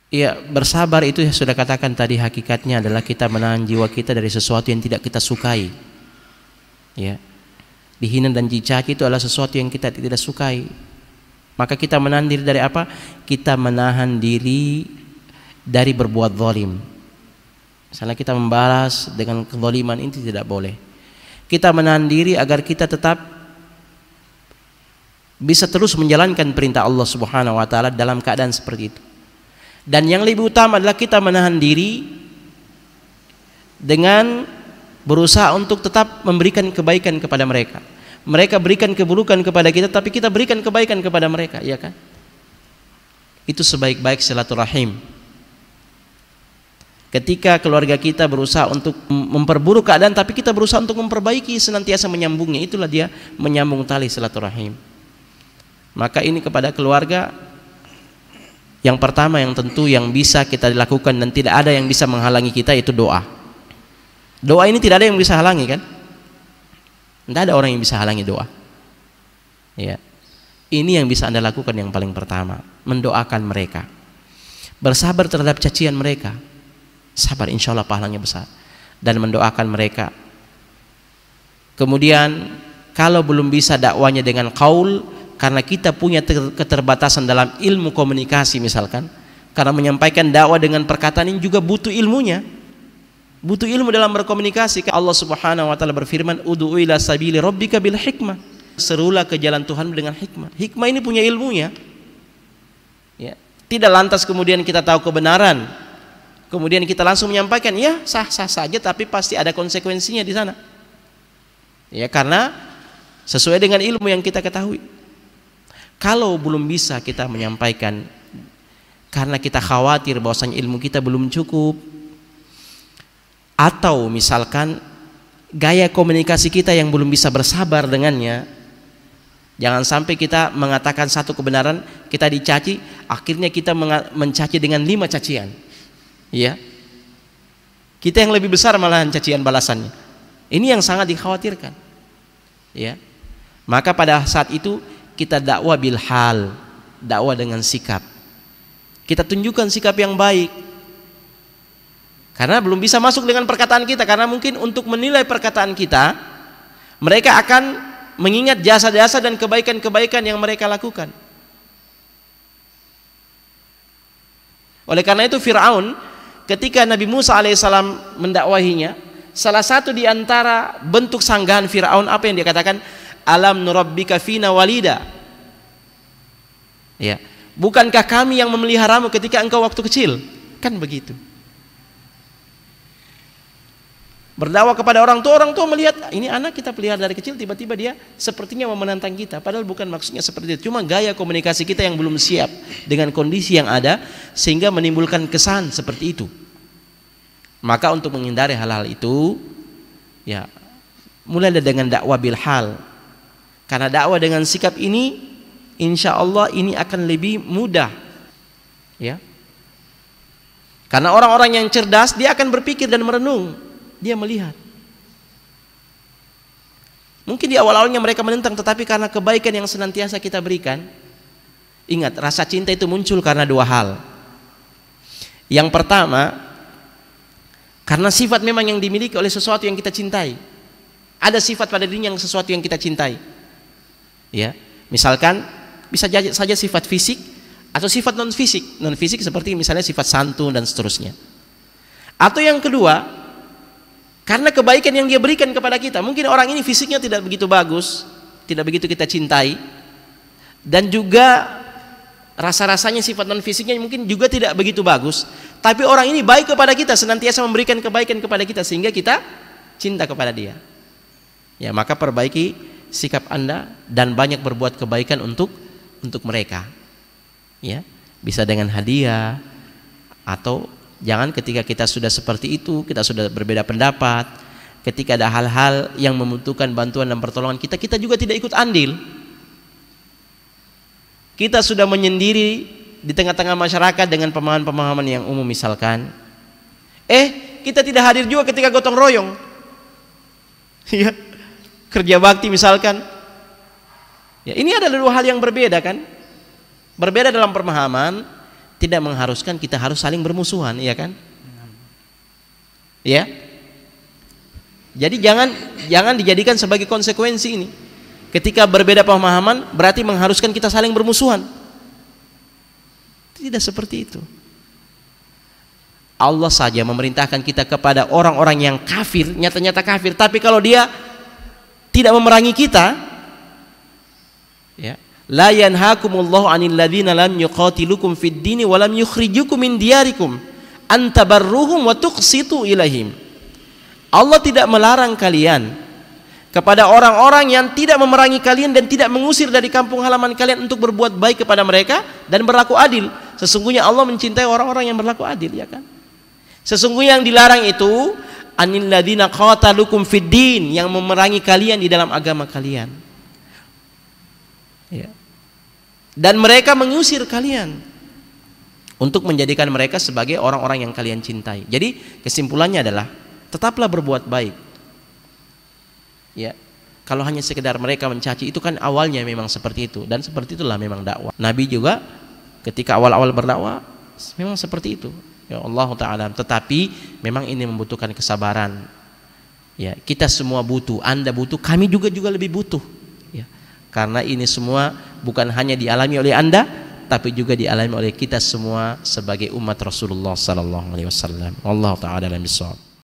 Iya, bersabar itu ya sudah katakan tadi, hakikatnya adalah kita menahan jiwa kita dari sesuatu yang tidak kita sukai. Ya. Dihina dan dicaci itu adalah sesuatu yang kita tidak sukai. Maka kita menahan diri dari apa? Kita menahan diri dari berbuat zalim. Misalnya kita membalas dengan kezaliman, ini tidak boleh. Kita menahan diri agar kita tetap bisa terus menjalankan perintah Allah Subhanahu wa taala dalam keadaan seperti itu. Dan yang lebih utama adalah kita menahan diri dengan berusaha untuk tetap memberikan kebaikan kepada mereka. Mereka berikan keburukan kepada kita, tapi kita berikan kebaikan kepada mereka, ya kan? Itu sebaik-baik silaturahim. Ketika keluarga kita berusaha untuk memperburuk keadaan, tapi kita berusaha untuk memperbaiki, senantiasa menyambungnya, itulah dia menyambung tali silaturahim. Maka ini kepada keluarga, yang pertama yang tentu yang bisa kita lakukan dan tidak ada yang bisa menghalangi kita, itu doa. Doa ini tidak ada yang bisa halangi, kan? Tidak ada orang yang bisa halangi doa. Ya. Ini yang bisa Anda lakukan yang paling pertama, mendoakan mereka. Bersabar terhadap cacian mereka. Sabar, insya Allah pahalanya besar. Dan mendoakan mereka. Kemudian kalau belum bisa dakwanya dengan qaul, karena kita punya keterbatasan dalam ilmu komunikasi misalkan, karena menyampaikan dakwah dengan perkataan ini juga butuh ilmunya, butuh ilmu dalam berkomunikasi. Allah Subhanahu wa taala berfirman, ud'u ila sabili rabbika bil hikmah, serulah ke jalan Tuhan dengan hikmah. Hikmah ini punya ilmunya, ya. Tidak lantas kemudian kita tahu kebenaran kemudian kita langsung menyampaikan, ya sah-sah saja, tapi pasti ada konsekuensinya di sana, ya, karena sesuai dengan ilmu yang kita ketahui. Kalau belum bisa kita menyampaikan karena kita khawatir bahwasanya ilmu kita belum cukup, atau misalkan gaya komunikasi kita yang belum bisa bersabar dengannya, jangan sampai kita mengatakan satu kebenaran, kita dicaci, akhirnya kita mencaci dengan 5 cacian, ya, kita yang lebih besar malahan cacian balasannya. Ini yang sangat dikhawatirkan, ya. Maka pada saat itu kita dakwah bil hal, dakwah dengan sikap. Kita tunjukkan sikap yang baik. Karena belum bisa masuk dengan perkataan kita, karena mungkin untuk menilai perkataan kita, mereka akan mengingat jasa-jasa dan kebaikan-kebaikan yang mereka lakukan. Oleh karena itu Fir'aun ketika Nabi Musa alaihissalam mendakwahinya, salah satu di antara bentuk sanggahan Fir'aun apa yang dia katakan? Alam nurabbika fina walida. Ya, bukankah kami yang memeliharamu ketika engkau waktu kecil? Kan begitu. Berdakwah kepada orang tua melihat ini anak kita pelihara dari kecil, tiba-tiba dia sepertinya mau menantang kita, padahal bukan maksudnya seperti itu. Cuma gaya komunikasi kita yang belum siap dengan kondisi yang ada sehingga menimbulkan kesan seperti itu. Maka untuk menghindari hal-hal itu, ya, mulai dengan dakwah bil hal. Karena dakwah dengan sikap ini, insya Allah ini akan lebih mudah, ya. Karena orang-orang yang cerdas dia akan berpikir dan merenung, dia melihat. Mungkin di awal-awalnya mereka menentang, tetapi karena kebaikan yang senantiasa kita berikan, ingat rasa cinta itu muncul karena 2 hal. Yang pertama, karena sifat memang yang dimiliki oleh sesuatu yang kita cintai. Ada sifat pada dirinya yang sesuatu yang kita cintai. Ya, misalkan bisa saja sifat fisik atau sifat non fisik. Non fisik seperti misalnya sifat santun dan seterusnya. Atau yang kedua, karena kebaikan yang dia berikan kepada kita. Mungkin orang ini fisiknya tidak begitu bagus, tidak begitu kita cintai, dan juga rasa-rasanya sifat non fisiknya mungkin juga tidak begitu bagus, tapi orang ini baik kepada kita, senantiasa memberikan kebaikan kepada kita sehingga kita cinta kepada dia. Ya, maka perbaiki sikap Anda dan banyak berbuat kebaikan untuk mereka. Ya, bisa dengan hadiah, atau jangan ketika kita sudah seperti itu, kita sudah berbeda pendapat, ketika ada hal-hal yang membutuhkan bantuan dan pertolongan kita juga tidak ikut andil. Kita sudah menyendiri di tengah-tengah masyarakat dengan pemahaman-pemahaman yang umum misalkan. Kita tidak hadir juga ketika gotong royong. Ya. Kerja bakti misalkan, ya, ini adalah 2 hal yang berbeda kan, berbeda dalam pemahaman, tidak mengharuskan kita harus saling bermusuhan, ya kan? Ya. Jadi jangan dijadikan sebagai konsekuensi ini. Ketika berbeda pemahaman berarti mengharuskan kita saling bermusuhan. Tidak seperti itu. Allah saja memerintahkan kita kepada orang-orang yang kafir, nyata-nyata kafir, tapi kalau dia tidak memerangi kita, ya, la yanhakumullahu 'anil ladzina lam yuqatilukum fid dini wa lam yukhrijukum min diyarikum an tabarruhum wa tuqsitu ilaihim. Allah tidak melarang kalian kepada orang-orang yang tidak memerangi kalian dan tidak mengusir dari kampung halaman kalian untuk berbuat baik kepada mereka dan berlaku adil. Sesungguhnya Allah mencintai orang-orang yang berlaku adil, ya kan? Sesungguhnya yang dilarang itu anil ladzina qatalukum fid din, yang memerangi kalian di dalam agama kalian. Ya. Dan mereka mengusir kalian untuk menjadikan mereka sebagai orang-orang yang kalian cintai. Jadi kesimpulannya adalah tetaplah berbuat baik. Ya. Kalau hanya sekedar mereka mencaci, itu kan awalnya memang seperti itu, dan seperti itulah memang dakwah. Nabi juga ketika awal-awal berdakwah memang seperti itu. Ya Allah Ta'ala. Tetapi memang ini membutuhkan kesabaran. Ya, kita semua butuh, Anda butuh, kami juga lebih butuh. Ya, karena ini semua bukan hanya dialami oleh Anda, tapi juga dialami oleh kita semua sebagai umat Rasulullah sallallahu alaihi wasallam. Allah Ta'ala alam bissawab.